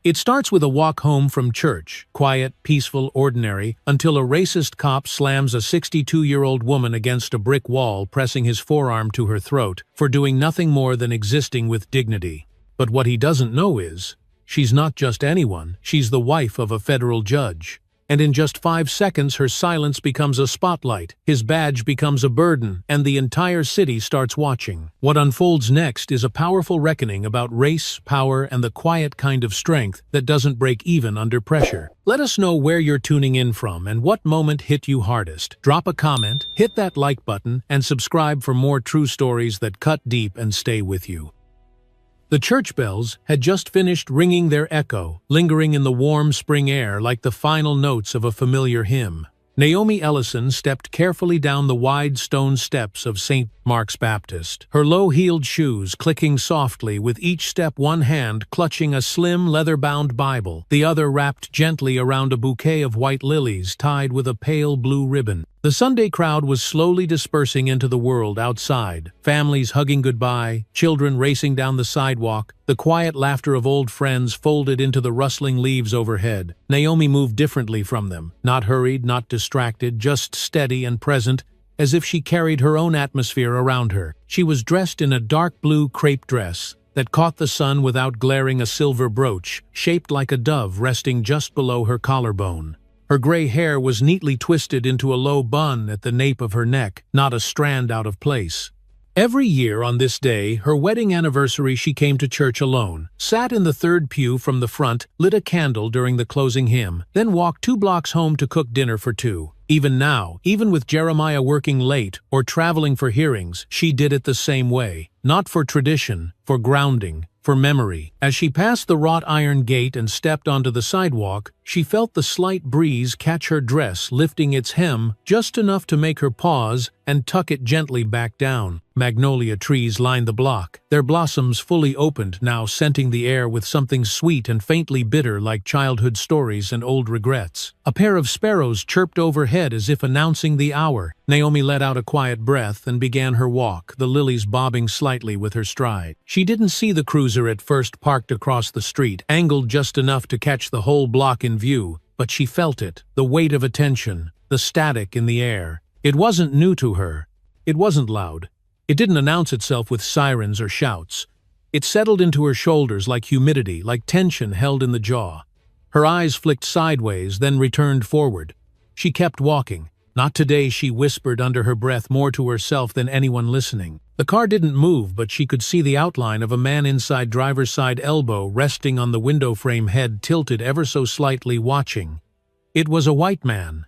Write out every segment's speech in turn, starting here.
It starts with a walk home from church, quiet, peaceful, ordinary, until a racist cop slams a 62-year-old woman against a brick wall, pressing his forearm to her throat for doing nothing more than existing with dignity. But what he doesn't know is, she's not just anyone, she's the wife of a federal judge. And in just 5 seconds her silence becomes a spotlight, his badge becomes a burden, and the entire city starts watching. What unfolds next is a powerful reckoning about race, power, and the quiet kind of strength that doesn't break even under pressure. Let us know where you're tuning in from and what moment hit you hardest. Drop a comment, hit that like button, and subscribe for more true stories that cut deep and stay with you. The church bells had just finished ringing their echo, lingering in the warm spring air like the final notes of a familiar hymn. Naomi Ellison stepped carefully down the wide stone steps of St. Mark's Baptist, her low-heeled shoes clicking softly, with each step one hand clutching a slim leather-bound Bible, the other wrapped gently around a bouquet of white lilies tied with a pale blue ribbon. The Sunday crowd was slowly dispersing into the world outside, families hugging goodbye, children racing down the sidewalk, the quiet laughter of old friends folded into the rustling leaves overhead. Naomi moved differently from them, not hurried, not distracted, just steady and present, as if she carried her own atmosphere around her. She was dressed in a dark blue crepe dress that caught the sun without glaring, a silver brooch, shaped like a dove resting just below her collarbone. Her gray hair was neatly twisted into a low bun at the nape of her neck, not a strand out of place. Every year on this day, her wedding anniversary, she came to church alone, sat in the third pew from the front, lit a candle during the closing hymn, then walked 2 blocks home to cook dinner for 2. Even now, even with Jeremiah working late or traveling for hearings, she did it the same way. Not for tradition, for grounding, for memory. As she passed the wrought iron gate and stepped onto the sidewalk, she felt the slight breeze catch her dress, lifting its hem just enough to make her pause and tuck it gently back down. Magnolia trees lined the block, their blossoms fully opened now, scenting the air with something sweet and faintly bitter like childhood stories and old regrets. A pair of sparrows chirped overhead as if announcing the hour. Naomi let out a quiet breath and began her walk, the lilies bobbing slightly with her stride. She didn't see the cruiser at first, parked across the street, angled just enough to catch the whole block in view, but she felt it, the weight of attention, the static in the air. It wasn't new to her. It wasn't loud. It didn't announce itself with sirens or shouts. It settled into her shoulders like humidity, like tension held in the jaw. Her eyes flicked sideways, then returned forward. She kept walking. Not today, she whispered under her breath, more to herself than anyone listening. The car didn't move, but she could see the outline of a man inside driver's side, elbow resting on the window frame, head tilted ever so slightly, watching. It was a white man.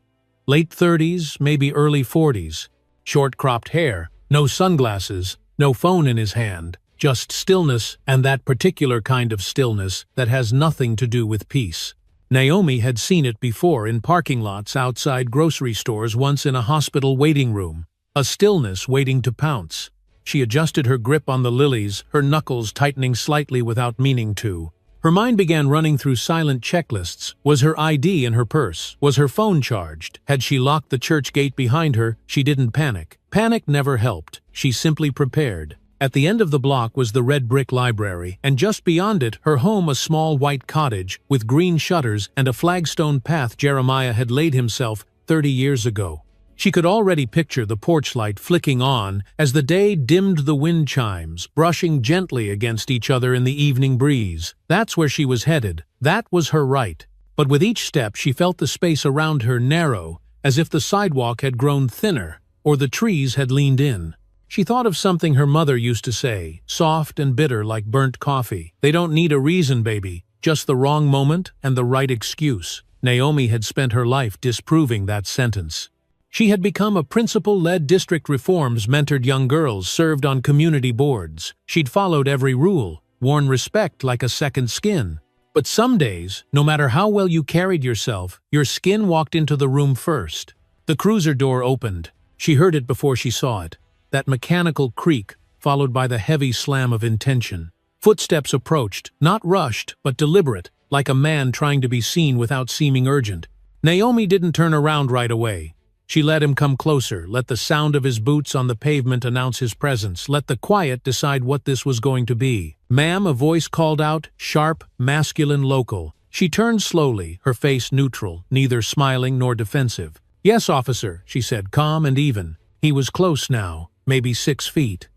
Late 30s, maybe early 40s. Short cropped hair, no sunglasses, no phone in his hand, just stillness, and that particular kind of stillness that has nothing to do with peace. Naomi had seen it before in parking lots outside grocery stores, once in a hospital waiting room. A stillness waiting to pounce. She adjusted her grip on the lilies, her knuckles tightening slightly without meaning to. Her mind began running through silent checklists. Was her ID in her purse? Was her phone charged? Had she locked the church gate behind her? She didn't panic. Panic never helped. She simply prepared. At the end of the block was the red brick library, and just beyond it, her home, a small white cottage with green shutters and a flagstone path Jeremiah had laid himself 30 years ago. She could already picture the porch light flicking on as the day dimmed, the wind chimes brushing gently against each other in the evening breeze. That's where she was headed. That was her right. But with each step she felt the space around her narrow, as if the sidewalk had grown thinner, or the trees had leaned in. She thought of something her mother used to say, soft and bitter like burnt coffee. They don't need a reason, baby, just the wrong moment and the right excuse. Naomi had spent her life disproving that sentence. She had become a principal, led district reforms, mentored young girls, served on community boards. She'd followed every rule, worn respect like a second skin. But some days, no matter how well you carried yourself, your skin walked into the room first. The cruiser door opened. She heard it before she saw it. That mechanical creak, followed by the heavy slam of intention. Footsteps approached, not rushed, but deliberate, like a man trying to be seen without seeming urgent. Naomi didn't turn around right away. She let him come closer, let the sound of his boots on the pavement announce his presence, let the quiet decide what this was going to be. "Ma'am," a voice called out, sharp, masculine, local. She turned slowly, her face neutral, neither smiling nor defensive. "Yes, officer," she said, calm and even. He was close now, maybe 6 feet.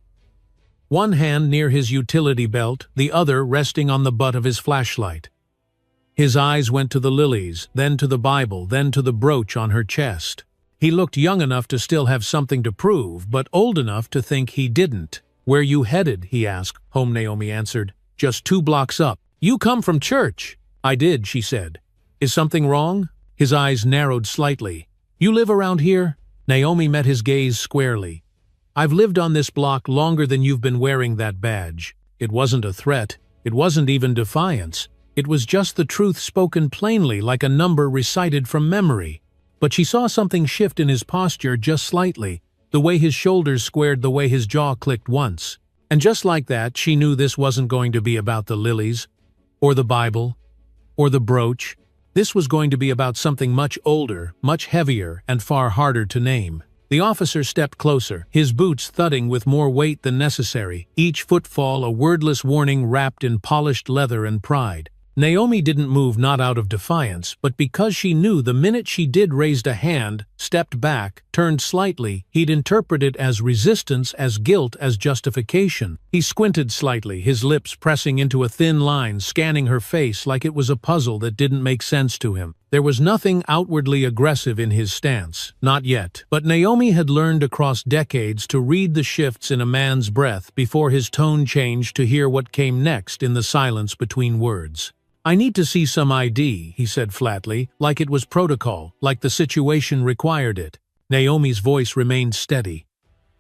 One hand near his utility belt, the other resting on the butt of his flashlight. His eyes went to the lilies, then to the Bible, then to the brooch on her chest. He looked young enough to still have something to prove, but old enough to think he didn't. "Where you headed?" he asked. "Home," Naomi answered. "Just 2 blocks up." "You come from church." "I did," she said. "Is something wrong?" His eyes narrowed slightly. "You live around here?" Naomi met his gaze squarely. "I've lived on this block longer than you've been wearing that badge." It wasn't a threat. It wasn't even defiance. It was just the truth spoken plainly, like a number recited from memory. But she saw something shift in his posture just slightly, the way his shoulders squared, the way his jaw clicked once. And just like that, she knew this wasn't going to be about the lilies, or the Bible, or the brooch. This was going to be about something much older, much heavier, and far harder to name. The officer stepped closer, his boots thudding with more weight than necessary, each footfall a wordless warning wrapped in polished leather and pride. Naomi didn't move, not out of defiance, but because she knew the minute she did raised a hand, stepped back, turned slightly, he'd interpret it as resistance, as guilt, as justification. He squinted slightly, his lips pressing into a thin line, scanning her face like it was a puzzle that didn't make sense to him. There was nothing outwardly aggressive in his stance, not yet, but Naomi had learned across decades to read the shifts in a man's breath before his tone changed, to hear what came next in the silence between words. "I need to see some ID," he said flatly, like it was protocol, like the situation required it. Naomi's voice remained steady.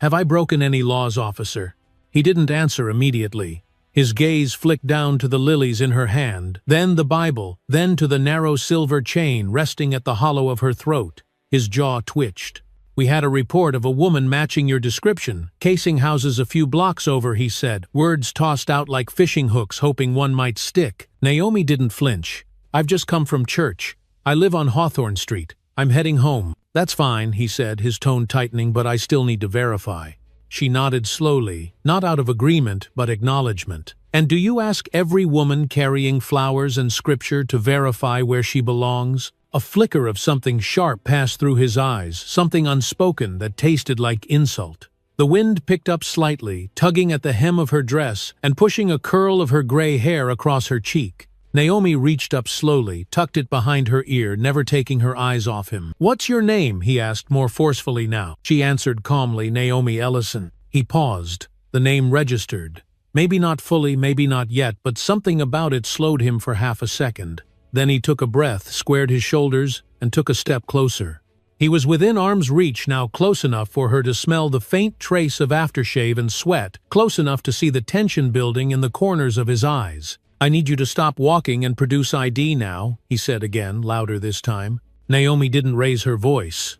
"Have I broken any laws, officer?" He didn't answer immediately. His gaze flicked down to the lilies in her hand, then the Bible, then to the narrow silver chain resting at the hollow of her throat. His jaw twitched. "We had a report of a woman matching your description, casing houses a few blocks over," he said, words tossed out like fishing hooks, hoping one might stick. Naomi didn't flinch. "I've just come from church. I live on Hawthorne Street. I'm heading home." "That's fine," he said, his tone tightening, "but I still need to verify." She nodded slowly, not out of agreement, but acknowledgement. "And do you ask every woman carrying flowers and scripture to verify where she belongs?" A flicker of something sharp passed through his eyes, something unspoken that tasted like insult. The wind picked up slightly, tugging at the hem of her dress and pushing a curl of her gray hair across her cheek. Naomi reached up slowly, tucked it behind her ear, never taking her eyes off him. "What's your name?" he asked more forcefully now. She answered calmly, "Naomi Ellison." He paused. The name registered. Maybe not fully, maybe not yet, but something about it slowed him for half a second. Then he took a breath, squared his shoulders, and took a step closer. He was within arm's reach now, close enough for her to smell the faint trace of aftershave and sweat, close enough to see the tension building in the corners of his eyes. "I need you to stop walking and produce ID now," he said again, louder this time. Naomi didn't raise her voice.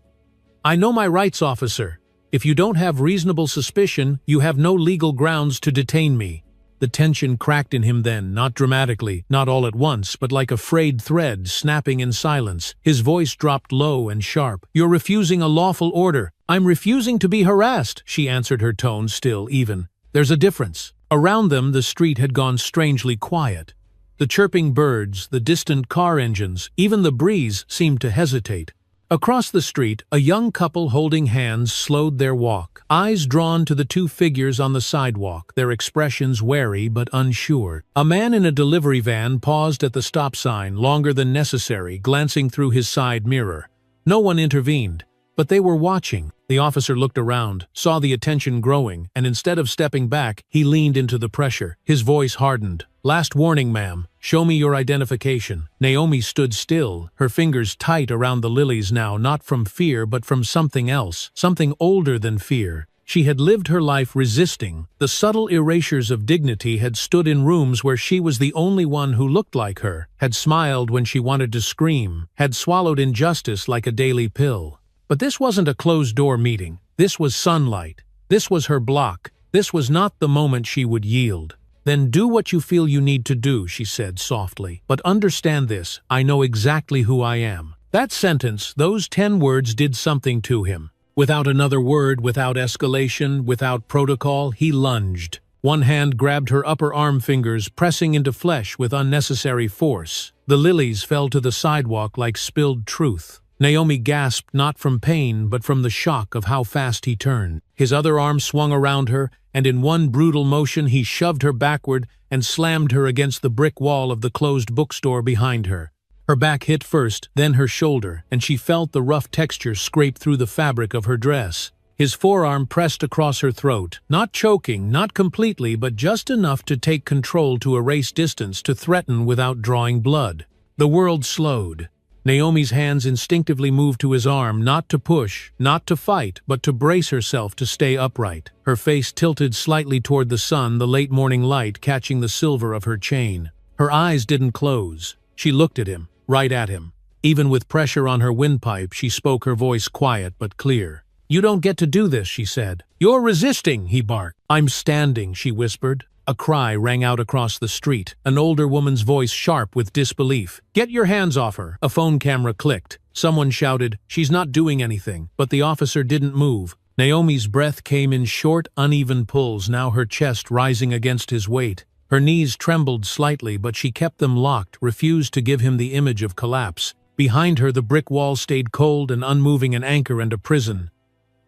"I know my rights, officer. If you don't have reasonable suspicion, you have no legal grounds to detain me." The tension cracked in him then, not dramatically, not all at once, but like a frayed thread snapping in silence. His voice dropped low and sharp. "You're refusing a lawful order." "I'm refusing to be harassed," she answered, her tone still even. "There's a difference." Around them, the street had gone strangely quiet. The chirping birds, the distant car engines, even the breeze seemed to hesitate. Across the street, a young couple holding hands slowed their walk, eyes drawn to the 2 figures on the sidewalk, their expressions wary but unsure. A man in a delivery van paused at the stop sign longer than necessary, glancing through his side mirror. No one intervened, but they were watching. The officer looked around, saw the attention growing, and instead of stepping back, he leaned into the pressure. His voice hardened. "Last warning, ma'am. Show me your identification." Naomi stood still, her fingers tight around the lilies now, not from fear but from something else, something older than fear. She had lived her life resisting. The subtle erasures of dignity had stood in rooms where she was the only one who looked like her, had smiled when she wanted to scream, had swallowed injustice like a daily pill. But this wasn't a closed-door meeting. This was sunlight. This was her block. This was not the moment she would yield. "Then do what you feel you need to do," she said softly. "But understand this, I know exactly who I am." That sentence, those 10 words did something to him. Without another word, without escalation, without protocol, he lunged. One hand grabbed her upper arm fingers, pressing into flesh with unnecessary force. The lilies fell to the sidewalk like spilled truth. Naomi gasped not from pain but from the shock of how fast he turned. His other arm swung around her, and in one brutal motion he shoved her backward and slammed her against the brick wall of the closed bookstore behind her. Her back hit first, then her shoulder, and she felt the rough texture scrape through the fabric of her dress. His forearm pressed across her throat, not choking, not completely, but just enough to take control, to erase distance, to threaten without drawing blood. The world slowed. Naomi's hands instinctively moved to his arm, not to push, not to fight, but to brace herself to stay upright. Her face tilted slightly toward the sun, the late morning light catching the silver of her chain. Her eyes didn't close. She looked at him, right at him. Even with pressure on her windpipe, she spoke, her voice quiet but clear. "You don't get to do this," she said. "You're resisting," he barked. "I'm standing," she whispered. A cry rang out across the street, an older woman's voice sharp with disbelief. "Get your hands off her!" A phone camera clicked. Someone shouted, "She's not doing anything," but the officer didn't move. Naomi's breath came in short, uneven pulls, now her chest rising against his weight. Her knees trembled slightly, but she kept them locked, refused to give him the image of collapse. Behind her, the brick wall stayed cold and unmoving, an anchor and a prison.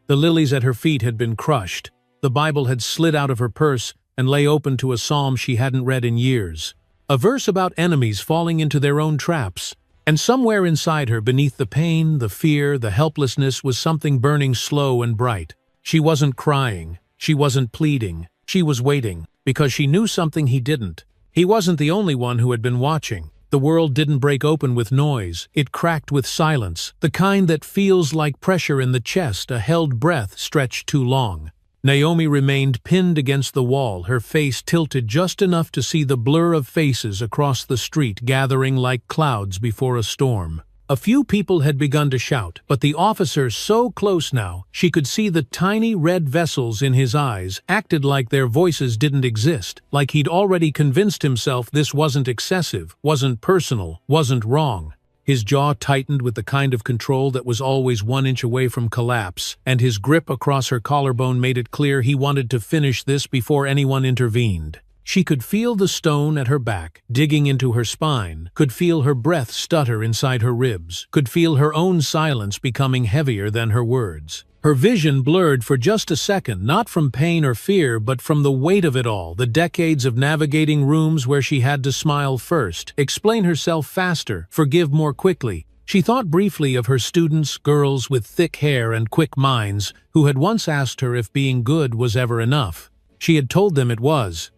The lilies at her feet had been crushed. The Bible had slid out of her purse and lay open to a psalm she hadn't read in years. A verse about enemies falling into their own traps. And somewhere inside her, beneath the pain, the fear, the helplessness, was something burning slow and bright. She wasn't crying. She wasn't pleading. She was waiting, because she knew something he didn't. He wasn't the only one who had been watching. The world didn't break open with noise. It cracked with silence, the kind that feels like pressure in the chest, a held breath stretched too long. Naomi remained pinned against the wall, her face tilted just enough to see the blur of faces across the street gathering like clouds before a storm. A few people had begun to shout, but the officer, so close now, she could see the tiny red vessels in his eyes, acted like their voices didn't exist, like he'd already convinced himself this wasn't excessive, wasn't personal, wasn't wrong. His jaw tightened with the kind of control that was always 1 inch away from collapse, and his grip across her collarbone made it clear he wanted to finish this before anyone intervened. She could feel the stone at her back, digging into her spine, could feel her breath stutter inside her ribs, could feel her own silence becoming heavier than her words. Her vision blurred for just a second, not from pain or fear, but from the weight of it all, the decades of navigating rooms where she had to smile first, explain herself faster, forgive more quickly. She thought briefly of her students, girls with thick hair and quick minds, who had once asked her if being good was ever enough. She had told them it was.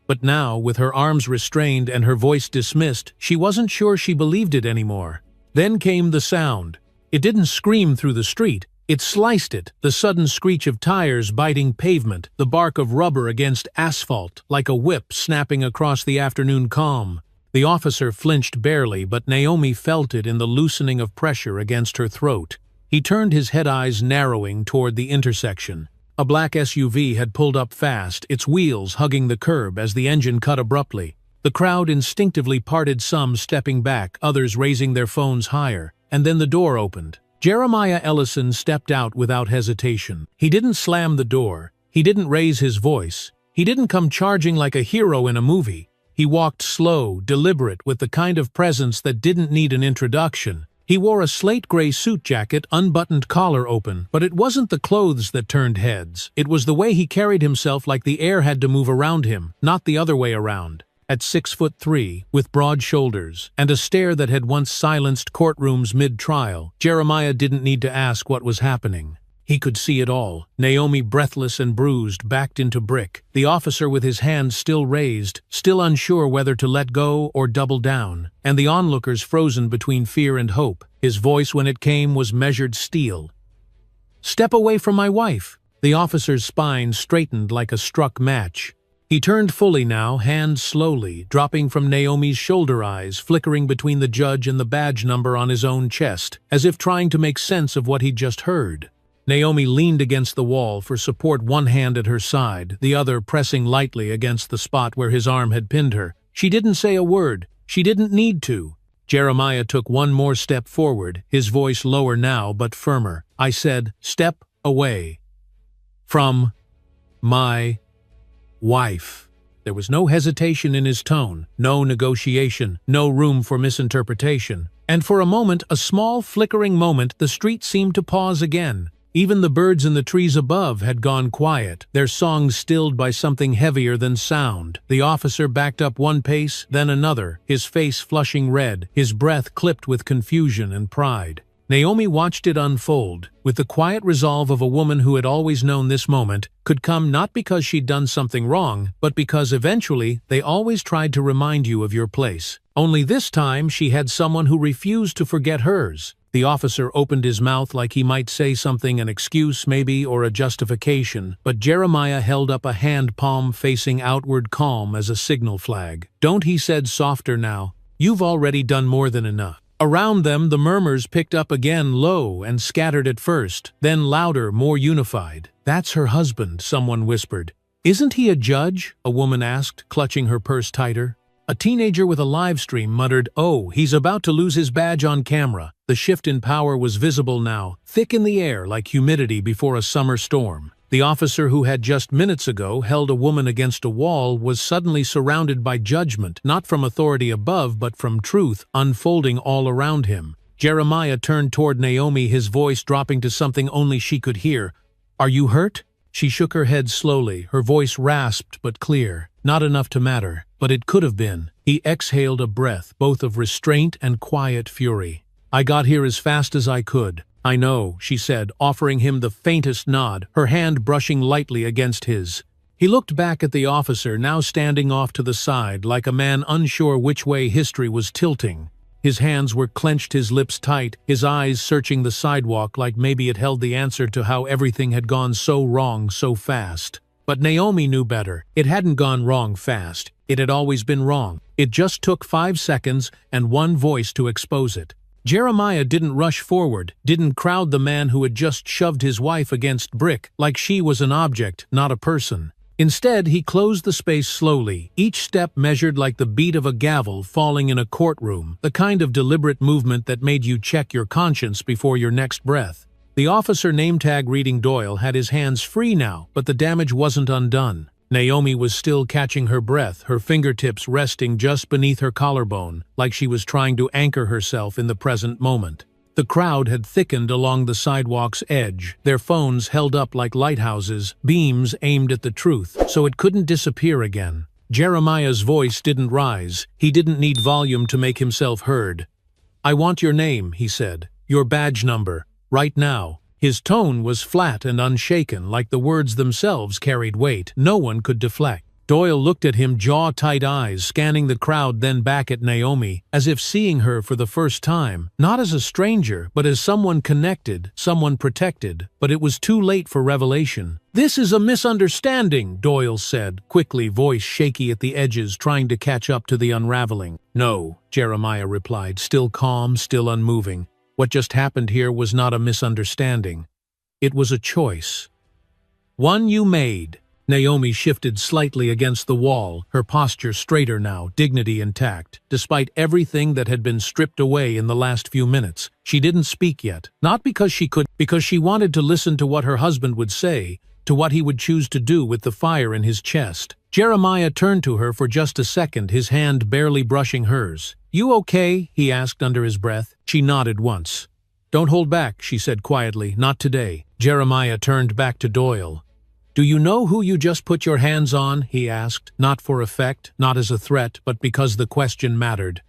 But now, with her arms restrained and her voice dismissed, she wasn't sure she believed it anymore. Then came the sound. It didn't scream through the street. It sliced it, the sudden screech of tires biting pavement, the bark of rubber against asphalt, like a whip snapping across the afternoon calm. The officer flinched barely, but Naomi felt it in the loosening of pressure against her throat. He turned, his head eyes narrowing toward the intersection. A black SUV had pulled up fast, its wheels hugging the curb as the engine cut abruptly. The crowd instinctively parted, some stepping back, others raising their phones higher, and then the door opened. Jeremiah Ellison stepped out without hesitation. He didn't slam the door. He didn't raise his voice. He didn't come charging like a hero in a movie. He walked slow, deliberate, with the kind of presence that didn't need an introduction. He wore a slate-gray suit jacket, unbuttoned collar open, but it wasn't the clothes that turned heads. It was the way he carried himself, like the air had to move around him, not the other way around. At 6'3", with broad shoulders, and a stare that had once silenced courtrooms mid-trial, Jeremiah didn't need to ask what was happening. He could see it all. Naomi, breathless and bruised, backed into brick. The officer with his hands still raised, still unsure whether to let go or double down. And the onlookers frozen between fear and hope. His voice, when it came, was measured steel. "Step away from my wife." The officer's spine straightened like a struck match. He turned fully now, hands slowly, dropping from Naomi's shoulder, eyes flickering between the judge and the badge number on his own chest, as if trying to make sense of what he'd just heard. Naomi leaned against the wall for support, one hand at her side, the other pressing lightly against the spot where his arm had pinned her. She didn't say a word. She didn't need to. Jeremiah took one more step forward, his voice lower now but firmer. "I said, step away. From my Wife. There was no hesitation in his tone, no negotiation, no room for misinterpretation. And for a moment, a small, flickering moment, the street seemed to pause again. Even the birds in the trees above had gone quiet, their songs stilled by something heavier than sound. The officer backed up one pace, then another, his face flushing red, his breath clipped with confusion and pride. Naomi watched it unfold, with the quiet resolve of a woman who had always known this moment could come not because she'd done something wrong, but because eventually they always tried to remind you of your place. Only this time she had someone who refused to forget hers. The officer opened his mouth like he might say something, an excuse maybe, or a justification, but Jeremiah held up a hand palm facing outward, calm as a signal flag. "Don't," he said softer now. "You've already done more than enough." Around them the murmurs picked up again, low and scattered at first, then louder, more unified. "That's her husband," someone whispered. "Isn't he a judge?" a woman asked, clutching her purse tighter. A teenager with a live stream muttered, "Oh, he's about to lose his badge on camera." The shift in power was visible now, thick in the air like humidity before a summer storm. The officer who had just minutes ago held a woman against a wall was suddenly surrounded by judgment, not from authority above but from truth unfolding all around him. Jeremiah turned toward Naomi, his voice dropping to something only she could hear. "Are you hurt?" She shook her head slowly, her voice rasped but clear. Not enough to matter, but it could have been. He exhaled a breath, both of restraint and quiet fury. "I got here as fast as I could." "I know," she said, offering him the faintest nod, her hand brushing lightly against his. He looked back at the officer, now standing off to the side, like a man unsure which way history was tilting. His hands were clenched, his lips tight, his eyes searching the sidewalk like maybe it held the answer to how everything had gone so wrong so fast. But Naomi knew better. It hadn't gone wrong fast. It had always been wrong. It just took 5 seconds and one voice to expose it. Jeremiah didn't rush forward, didn't crowd the man who had just shoved his wife against brick, like she was an object, not a person. Instead, he closed the space slowly, each step measured like the beat of a gavel falling in a courtroom, the kind of deliberate movement that made you check your conscience before your next breath. The officer, name tag reading Doyle, had his hands free now, but the damage wasn't undone. Naomi was still catching her breath, her fingertips resting just beneath her collarbone, like she was trying to anchor herself in the present moment. The crowd had thickened along the sidewalk's edge, their phones held up like lighthouses, beams aimed at the truth, so it couldn't disappear again. Jeremiah's voice didn't rise. He didn't need volume to make himself heard. "I want your name," he said. "Your badge number. Right now." His tone was flat and unshaken, like the words themselves carried weight. No one could deflect. Doyle looked at him, jaw-tight eyes, scanning the crowd, then back at Naomi, as if seeing her for the first time, not as a stranger, but as someone connected, someone protected. But it was too late for revelation. "This is a misunderstanding," Doyle said, quickly, voice shaky at the edges, trying to catch up to the unraveling. "No," Jeremiah replied, still calm, still unmoving. "What just happened here was not a misunderstanding. It was a choice. One you made." Naomi shifted slightly against the wall, her posture straighter now, dignity intact. Despite everything that had been stripped away in the last few minutes, she didn't speak yet. Not because she could, because she wanted to listen to what her husband would say, to what he would choose to do with the fire in his chest. Jeremiah turned to her for just a second, his hand barely brushing hers. "You okay?" he asked under his breath. She nodded once. "Don't hold back," she said quietly. "Not today." Jeremiah turned back to Doyle. "Do you know who you just put your hands on?" he asked, not for effect, not as a threat, but because the question mattered.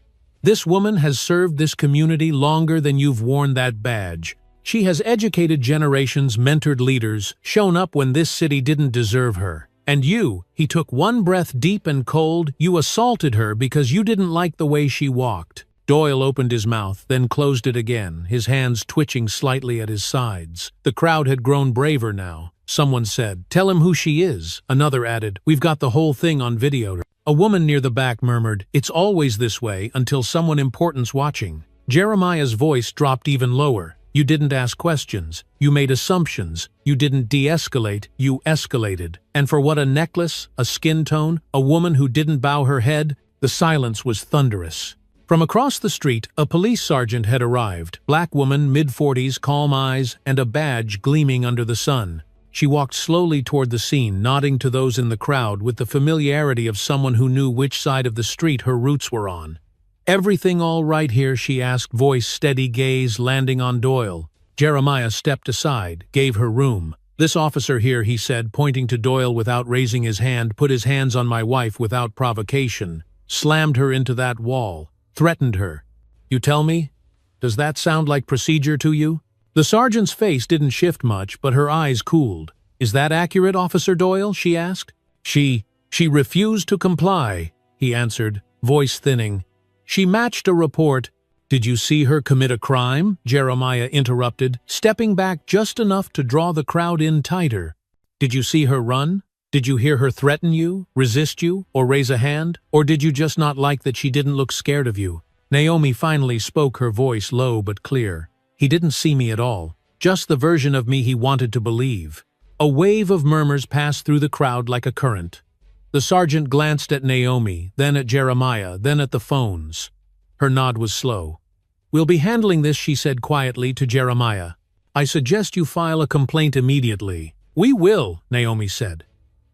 "This woman has served this community longer than you've worn that badge. She has educated generations, mentored leaders, shown up when this city didn't deserve her. And you," he took one breath deep and cold, "you assaulted her because you didn't like the way she walked." Doyle opened his mouth, then closed it again, his hands twitching slightly at his sides. The crowd had grown braver now. Someone said, "Tell him who she is." Another added, "We've got the whole thing on video." A woman near the back murmured, "It's always this way until someone important's watching." Jeremiah's voice dropped even lower. "You didn't ask questions. You made assumptions. You didn't de-escalate. You escalated. And for what, a necklace, a skin tone, a woman who didn't bow her head?" The silence was thunderous. From across the street, a police sergeant had arrived. Black woman, mid-40s, calm eyes, and a badge gleaming under the sun. She walked slowly toward the scene, nodding to those in the crowd with the familiarity of someone who knew which side of the street her roots were on. "Everything all right here?" she asked, voice steady, gaze landing on Doyle. Jeremiah stepped aside, gave her room. "This officer here," he said, pointing to Doyle without raising his hand, "put his hands on my wife without provocation, slammed her into that wall, threatened her. You tell me? Does that sound like procedure to you?" The sergeant's face didn't shift much, but her eyes cooled. "Is that accurate, Officer Doyle?" she asked. She refused to comply," he answered, voice thinning. "She matched a report." "Did you see her commit a crime?" Jeremiah interrupted, stepping back just enough to draw the crowd in tighter. "Did you see her run? Did you hear her threaten you, resist you, or raise a hand? Or did you just not like that she didn't look scared of you?" Naomi finally spoke, her voice low but clear. "He didn't see me at all. Just the version of me he wanted to believe." A wave of murmurs passed through the crowd like a current. The sergeant glanced at Naomi, then at Jeremiah, then at the phones. Her nod was slow. "We'll be handling this," she said quietly to Jeremiah. "I suggest you file a complaint immediately." "We will," Naomi said.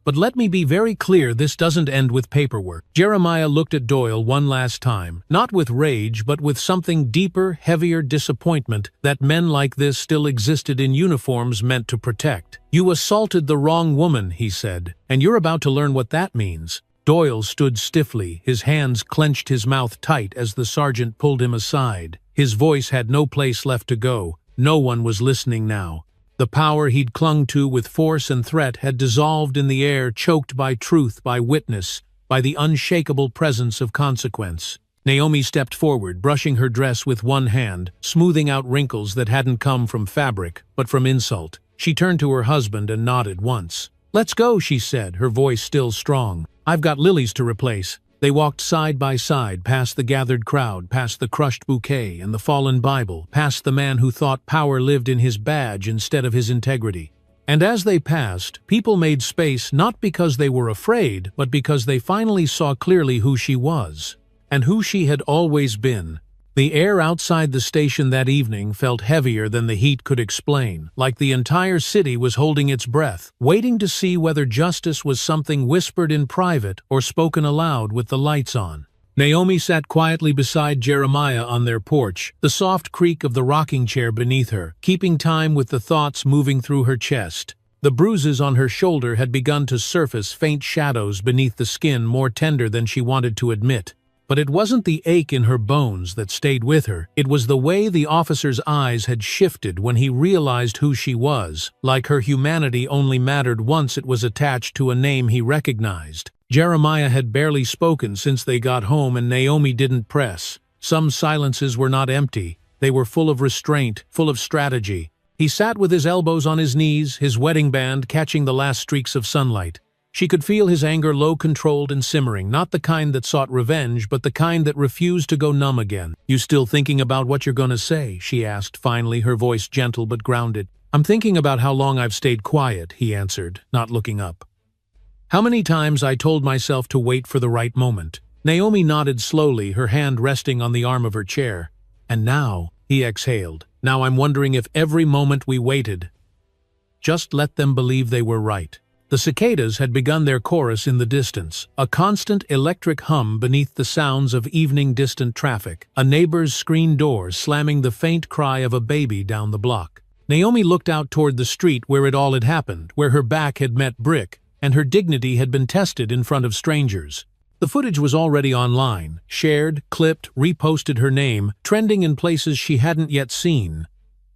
"But let me be very clear, this doesn't end with paperwork." Jeremiah looked at Doyle one last time, not with rage but with something deeper, heavier disappointment that men like this still existed in uniforms meant to protect. "You assaulted the wrong woman," he said, "and you're about to learn what that means." Doyle stood stiffly, his hands clenched, his mouth tight as the sergeant pulled him aside. His voice had no place left to go. No one was listening now. The power he'd clung to with force and threat had dissolved in the air, choked by truth, by witness, by the unshakable presence of consequence. Naomi stepped forward, brushing her dress with one hand, smoothing out wrinkles that hadn't come from fabric, but from insult. She turned to her husband and nodded once. "Let's go," she said, her voice still strong. "I've got lilies to replace." They walked side by side, past the gathered crowd, past the crushed bouquet and the fallen Bible, past the man who thought power lived in his badge instead of his integrity. And as they passed, people made space not because they were afraid, but because they finally saw clearly who she was, and who she had always been. The air outside the station that evening felt heavier than the heat could explain, like the entire city was holding its breath, waiting to see whether justice was something whispered in private or spoken aloud with the lights on. Naomi sat quietly beside Jeremiah on their porch, the soft creak of the rocking chair beneath her, keeping time with the thoughts moving through her chest. The bruises on her shoulder had begun to surface, faint shadows beneath the skin more tender than she wanted to admit. But it wasn't the ache in her bones that stayed with her. It was the way the officer's eyes had shifted when he realized who she was, like her humanity only mattered once it was attached to a name he recognized. Jeremiah had barely spoken since they got home, and Naomi didn't press. Some silences were not empty. They were full of restraint, full of strategy. He sat with his elbows on his knees, his wedding band catching the last streaks of sunlight. She could feel his anger low, controlled and simmering, not the kind that sought revenge, but the kind that refused to go numb again. "You still thinking about what you're gonna say?" she asked finally, her voice gentle but grounded. "I'm thinking about how long I've stayed quiet," he answered, not looking up. "How many times I told myself to wait for the right moment." Naomi nodded slowly, her hand resting on the arm of her chair. "And now," he exhaled, "now I'm wondering if every moment we waited just let them believe they were right." The cicadas had begun their chorus in the distance, a constant electric hum beneath the sounds of evening distant traffic, a neighbor's screen door slamming, the faint cry of a baby down the block. Naomi looked out toward the street where it all had happened, where her back had met brick, and her dignity had been tested in front of strangers. The footage was already online, shared, clipped, reposted, her name, trending in places she hadn't yet seen.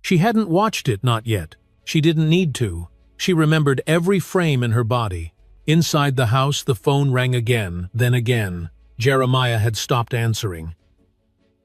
She hadn't watched it, not yet. She didn't need to. She remembered every frame in her body. Inside the house, the phone rang again, then again. Jeremiah had stopped answering.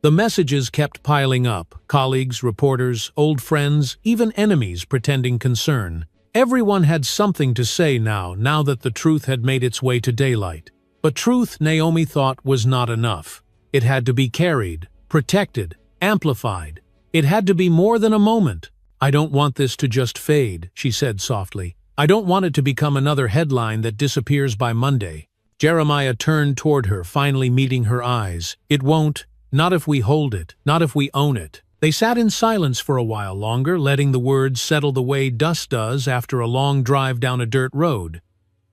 The messages kept piling up, colleagues, reporters, old friends, even enemies pretending concern. Everyone had something to say now that the truth had made its way to daylight. But truth, Naomi thought, was not enough. It had to be carried, protected, amplified. It had to be more than a moment. "I don't want this to just fade," she said softly. "I don't want it to become another headline that disappears by Monday." Jeremiah turned toward her, finally meeting her eyes. "It won't. Not if we hold it. Not if we own it." They sat in silence for a while longer, letting the words settle the way dust does after a long drive down a dirt road.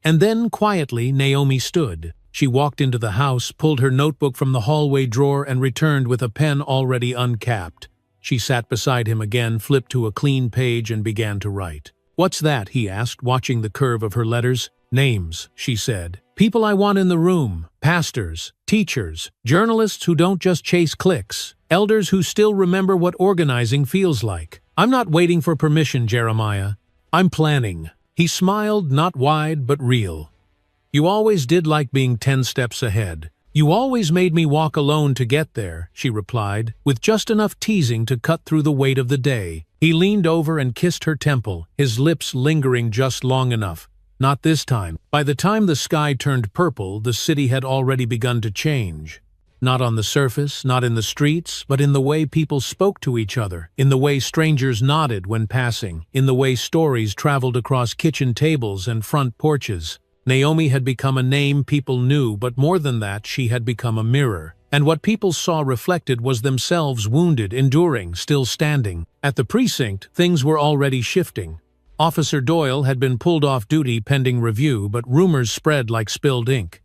And then, quietly, Naomi stood. She walked into the house, pulled her notebook from the hallway drawer, and returned with a pen already uncapped. She sat beside him again, flipped to a clean page, and began to write. "What's that?" he asked, watching the curve of her letters. "Names," she said. "People I want in the room. Pastors, teachers, journalists who don't just chase clicks. Elders who still remember what organizing feels like. I'm not waiting for permission, Jeremiah. I'm planning." He smiled, not wide but real. "You always did like being 10 steps ahead. You always made me walk alone to get there," she replied, with just enough teasing to cut through the weight of the day. He leaned over and kissed her temple, his lips lingering just long enough. Not this time. By the time the sky turned purple, the city had already begun to change. Not on the surface, not in the streets, but in the way people spoke to each other, in the way strangers nodded when passing, in the way stories traveled across kitchen tables and front porches. Naomi had become a name people knew, but more than that, she had become a mirror. And what people saw reflected was themselves, wounded, enduring, still standing. At the precinct, things were already shifting. Officer Doyle had been pulled off duty pending review, but rumors spread like spilled ink.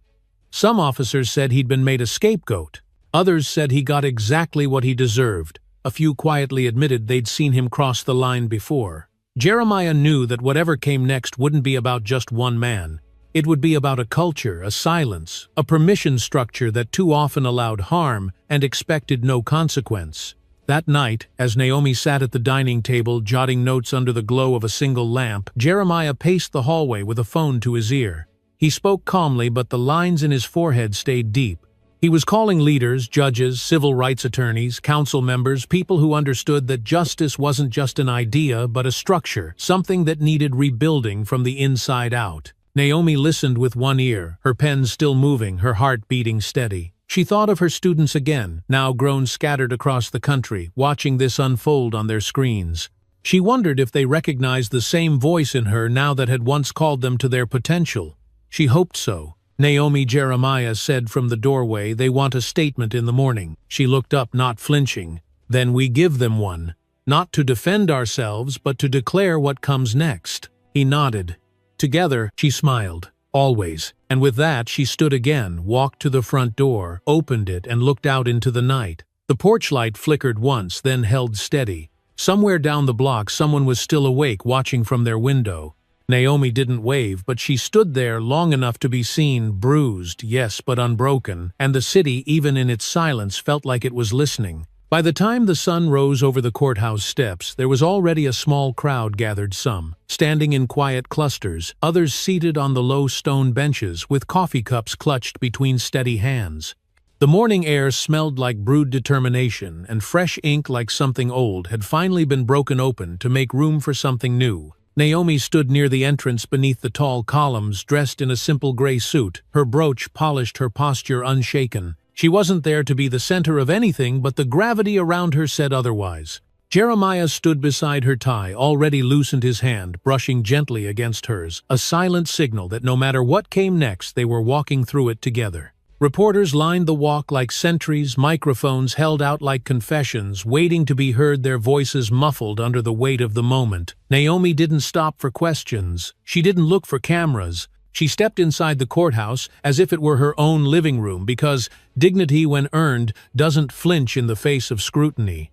Some officers said he'd been made a scapegoat. Others said he got exactly what he deserved. A few quietly admitted they'd seen him cross the line before. Jeremiah knew that whatever came next wouldn't be about just one man. It would be about a culture, a silence, a permission structure that too often allowed harm and expected no consequence. That night, as Naomi sat at the dining table jotting notes under the glow of a single lamp, Jeremiah paced the hallway with a phone to his ear. He spoke calmly, but the lines in his forehead stayed deep. He was calling leaders, judges, civil rights attorneys, council members, people who understood that justice wasn't just an idea but a structure, something that needed rebuilding from the inside out. Naomi listened with one ear, her pen still moving, her heart beating steady. She thought of her students again, now grown scattered across the country, watching this unfold on their screens. She wondered if they recognized the same voice in her now that had once called them to their potential. She hoped so. Naomi, Jeremiah said from the doorway, "They want a statement in the morning." She looked up, not flinching. "Then we give them one. Not to defend ourselves, but to declare what comes next." He nodded. Together, she smiled. Always. And with that, she stood again, walked to the front door, opened it, and looked out into the night. The porch light flickered once, then held steady. Somewhere down the block, someone was still awake, watching from their window. Naomi didn't wave, but she stood there long enough to be seen, bruised, yes, but unbroken, and the city, even in its silence, felt like it was listening. By the time the sun rose over the courthouse steps, there was already a small crowd gathered, some standing in quiet clusters, others seated on the low stone benches with coffee cups clutched between steady hands. The morning air smelled like brewed determination, and fresh ink like something old had finally been broken open to make room for something new. Naomi stood near the entrance beneath the tall columns, dressed in a simple gray suit, her brooch polished, her posture unshaken. She wasn't there to be the center of anything, but the gravity around her said otherwise. Jeremiah stood beside her tie, already loosened his hand, brushing gently against hers, a silent signal that no matter what came next, they were walking through it together. Reporters lined the walk like sentries, microphones held out like confessions, waiting to be heard, their voices muffled under the weight of the moment. Naomi didn't stop for questions. She didn't look for cameras. She stepped inside the courthouse as if it were her own living room, because dignity, when earned, doesn't flinch in the face of scrutiny.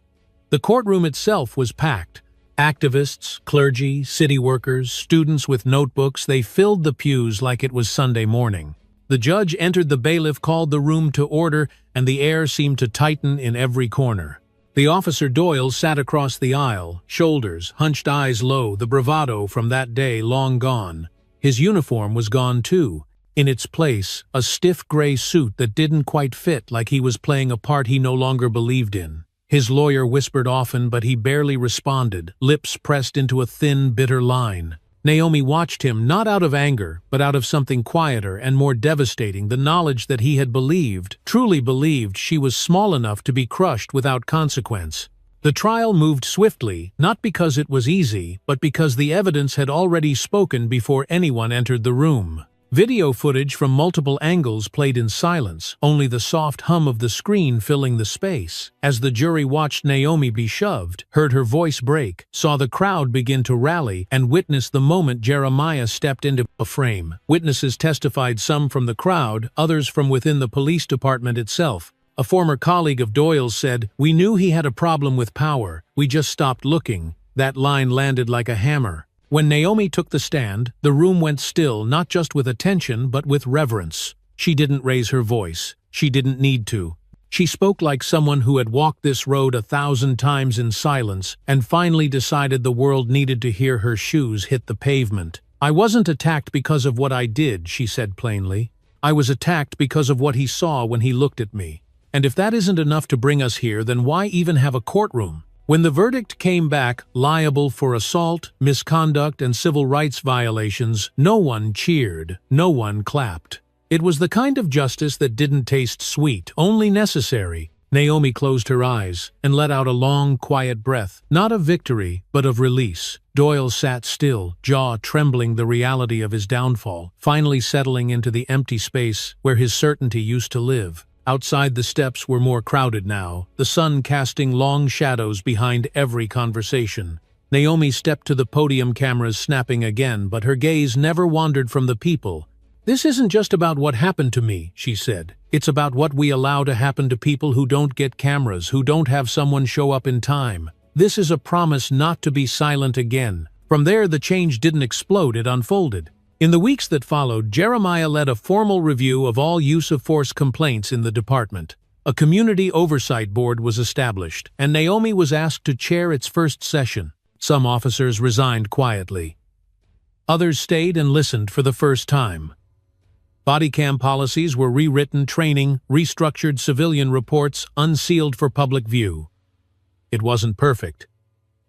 The courtroom itself was packed. Activists, clergy, city workers, students with notebooks, they filled the pews like it was Sunday morning. The judge entered, the bailiff called the room to order, and the air seemed to tighten in every corner. The officer Doyle sat across the aisle, shoulders, hunched eyes low, the bravado from that day long gone. His uniform was gone too. In its place, a stiff gray suit that didn't quite fit, like he was playing a part he no longer believed in. His lawyer whispered often, but he barely responded, lips pressed into a thin, bitter line. Naomi watched him, not out of anger, but out of something quieter and more devastating, the knowledge that he had believed, truly believed, she was small enough to be crushed without consequence. The trial moved swiftly, not because it was easy, but because the evidence had already spoken before anyone entered the room. Video footage from multiple angles played in silence, only the soft hum of the screen filling the space. As the jury watched Naomi be shoved, heard her voice break, saw the crowd begin to rally, and witnessed the moment Jeremiah stepped into a frame. Witnesses testified, some from the crowd, others from within the police department itself. A former colleague of Doyle's said, "We knew he had a problem with power. We just stopped looking." That line landed like a hammer. When Naomi took the stand, the room went still, not just with attention, but with reverence. She didn't raise her voice. She didn't need to. She spoke like someone who had walked this road 1,000 times in silence and finally decided the world needed to hear her shoes hit the pavement. "I wasn't attacked because of what I did," she said plainly. "I was attacked because of what he saw when he looked at me. And if that isn't enough to bring us here, then why even have a courtroom?" When the verdict came back, liable for assault, misconduct, and civil rights violations, no one cheered, no one clapped. It was the kind of justice that didn't taste sweet, only necessary. Naomi closed her eyes and let out a long, quiet breath, not of victory, but of release. Doyle sat still, jaw trembling, the reality of his downfall, finally settling into the empty space where his certainty used to live. Outside, the steps were more crowded now, the sun casting long shadows behind every conversation. Naomi stepped to the podium, cameras snapping again, but her gaze never wandered from the people. "This isn't just about what happened to me," she said. "It's about what we allow to happen to people who don't get cameras, who don't have someone show up in time. This is a promise not to be silent again." From there, the change didn't explode, it unfolded. In the weeks that followed, Jeremiah led a formal review of all use-of-force complaints in the department. A community oversight board was established, and Naomi was asked to chair its first session. Some officers resigned quietly. Others stayed and listened for the first time. Body cam policies were rewritten, training, restructured, civilian reports unsealed for public view. It wasn't perfect,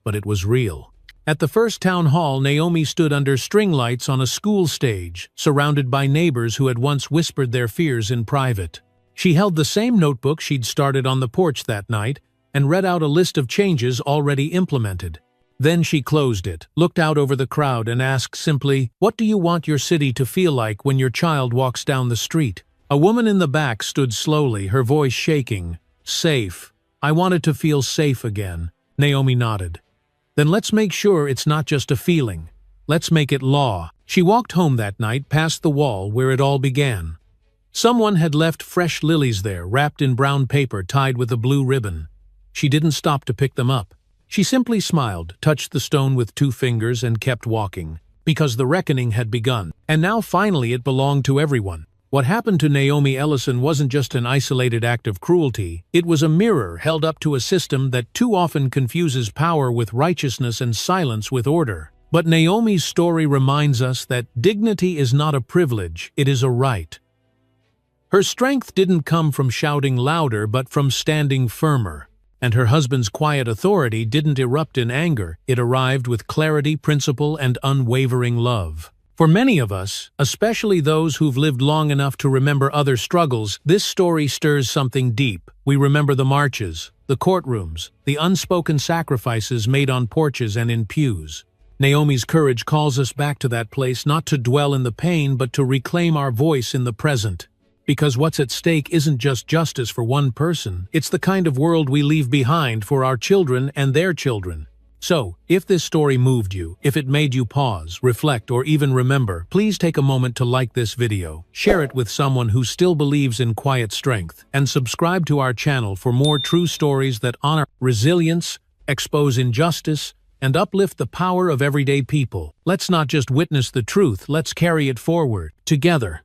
but it was real. At the first town hall, Naomi stood under string lights on a school stage, surrounded by neighbors who had once whispered their fears in private. She held the same notebook she'd started on the porch that night and read out a list of changes already implemented. Then she closed it, looked out over the crowd, and asked simply, "What do you want your city to feel like when your child walks down the street?" A woman in the back stood slowly, her voice shaking. "Safe. I want it to feel safe again." Naomi nodded. "Then let's make sure it's not just a feeling. Let's make it law." She walked home that night, past the wall where it all began. Someone had left fresh lilies there, wrapped in brown paper tied with a blue ribbon. She didn't stop to pick them up. She simply smiled, touched the stone with 2 fingers, and kept walking. Because the reckoning had begun. And now finally it belonged to everyone. What happened to Naomi Ellison wasn't just an isolated act of cruelty. It was a mirror held up to a system that too often confuses power with righteousness and silence with order. But Naomi's story reminds us that dignity is not a privilege, it is a right. Her strength didn't come from shouting louder, but from standing firmer. And her husband's quiet authority didn't erupt in anger, it arrived with clarity, principle, and unwavering love. For many of us, especially those who've lived long enough to remember other struggles, this story stirs something deep. We remember the marches, the courtrooms, the unspoken sacrifices made on porches and in pews. Naomi's courage calls us back to that place, not to dwell in the pain, but to reclaim our voice in the present. Because what's at stake isn't just justice for one person, it's the kind of world we leave behind for our children and their children. So, if this story moved you, if it made you pause, reflect, or even remember, please take a moment to like this video, share it with someone who still believes in quiet strength, and subscribe to our channel for more true stories that honor resilience, expose injustice, and uplift the power of everyday people. Let's not just witness the truth, let's carry it forward, together.